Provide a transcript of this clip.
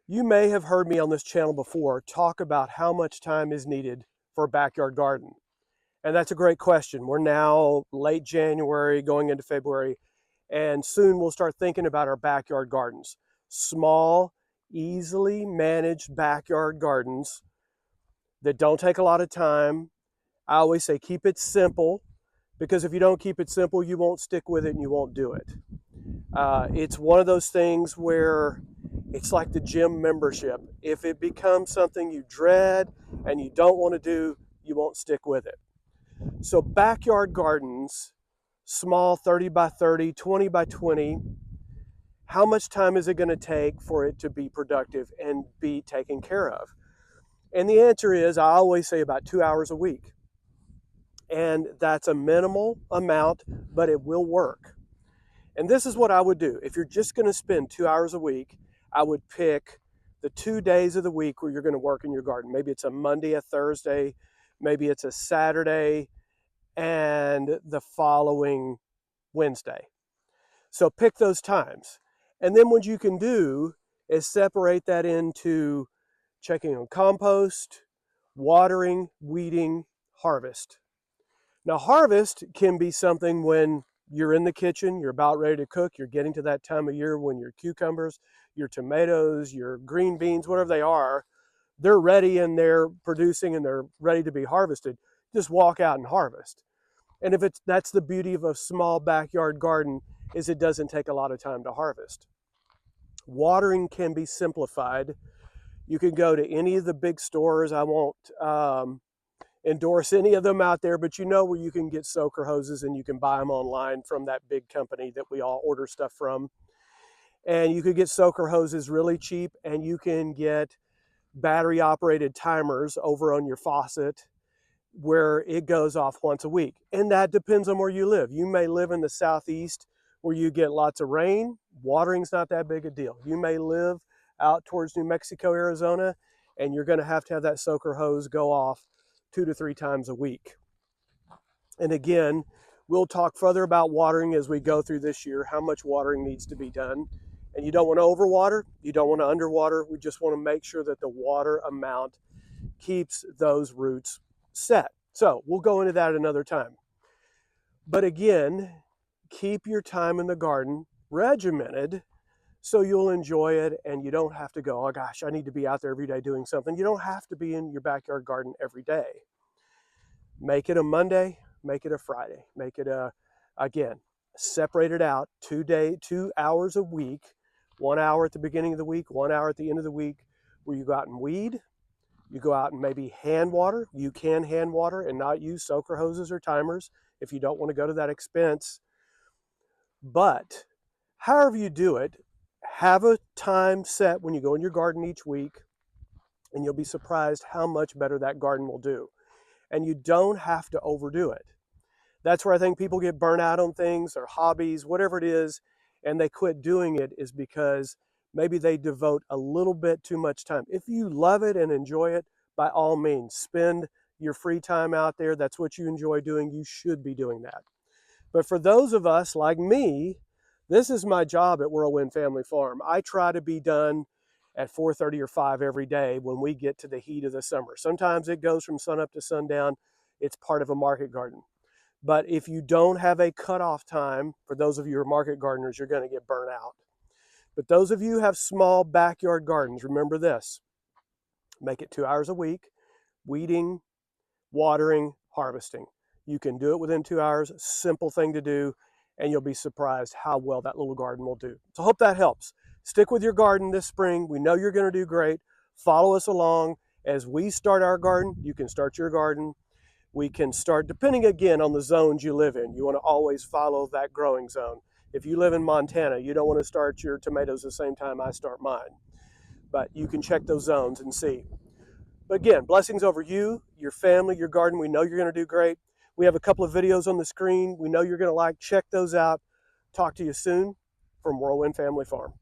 You may have heard me on this channel before talk about how much time is needed for a backyard garden. And that's a great question. We're now late January, going into February, and soon we'll start thinking about our backyard gardens. Small, easily managed backyard gardens that don't take a lot of time. I always say keep it simple, because if you don't keep it simple, you won't stick with it and you won't do it. It's one of those things where it's like the gym membership. If it becomes something you dread and you don't want to do, you won't stick with it. So, backyard gardens, small 30 by 30, 20 by 20, how much time is it going to take for it to be productive and be taken care of? And the answer is, I always say about 2 hours a week. And that's a minimal amount, but it will work. And this is what I would do. If you're just going to spend 2 hours a week, I would pick the 2 days of the week where you're going to work in your garden. Maybe it's a Monday, a Thursday, maybe it's a Saturday, and the following Wednesday. So pick those times. And then what you can do is separate that into checking on compost, watering, weeding, harvest. Now, harvest can be something when you're in the kitchen, you're about ready to cook, you're getting to that time of year when your cucumbers, your tomatoes, your green beans, whatever they are, they're ready and they're producing and they're ready to be harvested. Just walk out and harvest. And if that's the beauty of a small backyard garden, is it doesn't take a lot of time to harvest. Watering can be simplified. You can go to any of the big stores. I won't endorse any of them out there, but you know where you can get soaker hoses and you can buy them online from that big company that we all order stuff from. And you could get soaker hoses really cheap, and you can get battery operated timers over on your faucet where it goes off once a week. And that depends on where you live. You may live in the southeast where you get lots of rain. Watering's not that big a deal. You may live out towards New Mexico, Arizona, and you're going to have that soaker hose go off 2 to 3 times a week. And again, we'll talk further about watering as we go through this year, how much watering needs to be done. And you don't want to overwater, you don't want to underwater. We just want to make sure that the water amount keeps those roots set. So we'll go into that another time. But again, keep your time in the garden regimented so you'll enjoy it and you don't have to go, oh gosh, I need to be out there every day doing something. You don't have to be in your backyard garden every day. Make it a Monday, make it a Friday, make it again, separate it out 2 hours a week, 1 hour at the beginning of the week, 1 hour at the end of the week, where you go out and weed. You go out and maybe hand water. You can hand water and not use soaker hoses or timers if you don't want to go to that expense. But however you do it, have a time set when you go in your garden each week, and you'll be surprised how much better that garden will do. And you don't have to overdo it. That's where I think people get burnt out on things or hobbies, whatever it is, and they quit doing it, is because maybe they devote a little bit too much time. If you love it and enjoy it, by all means, spend your free time out there. That's what you enjoy doing. You should be doing that. But for those of us like me, this is my job at Whirlwind Family Farm. I try to be done at 4:30 or 5 every day when we get to the heat of the summer. Sometimes it goes from sunup to sundown. It's part of a market garden. But if you don't have a cutoff time, for those of you who are market gardeners, you're going to get burnt out. But those of you who have small backyard gardens, remember this. Make it 2 hours a week, weeding, watering, harvesting. You can do it within 2 hours, simple thing to do, and you'll be surprised how well that little garden will do. So I hope that helps. Stick with your garden this spring. We know you're going to do great. Follow us along. As we start our garden, you can start your garden. We can start, depending again on the zones you live in. You want to always follow that growing zone. If you live in Montana, you don't want to start your tomatoes the same time I start mine. But you can check those zones and see. But again, blessings over you, your family, your garden. We know you're going to do great. We have a couple of videos on the screen we know you're going to like. Check those out. Talk to you soon from Whirlwind Family Farm.